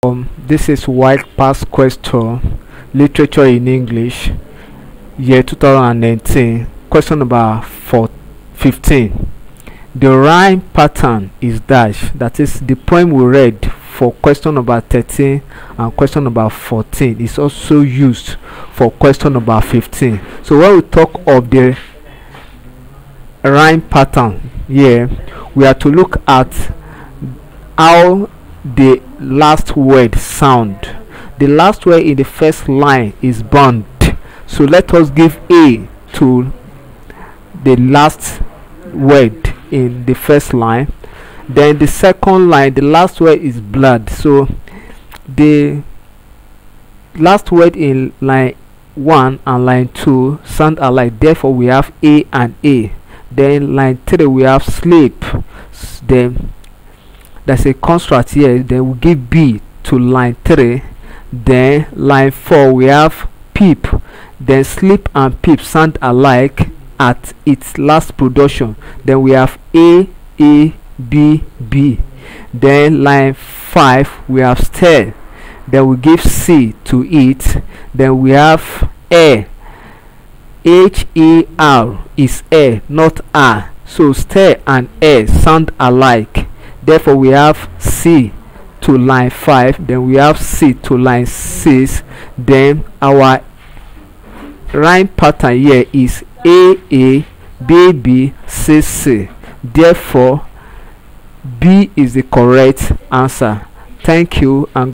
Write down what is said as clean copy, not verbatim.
This is WAEC past question, literature in English, year 2019, question number 15. The rhyme pattern is dash. That is, the poem we read for question number 13 and question number 14 is also used for question number 15. So when we talk of the rhyme pattern here, we are to look at how the last word sound. The last word in the first line is bound, so let us give A to the last word in the first line. Then the second line, the last word is blood, so the last word in line 1 and line 2 sound alike, therefore we have A and A. Then line 3 we have sleep, then there's a construct here, then we give B to line 3. Then line 4 we have peep, then sleep and peep sound alike at its last production, then we have A, B, B. Then line 5 we have stare, then we give C to it. Then we have air, HER is air, not R, so stare and air sound alike, therefore we have C to line 5, then we have C to line 6. Then our rhyme pattern here is A, B, C, C, therefore B is the correct answer. Thank you and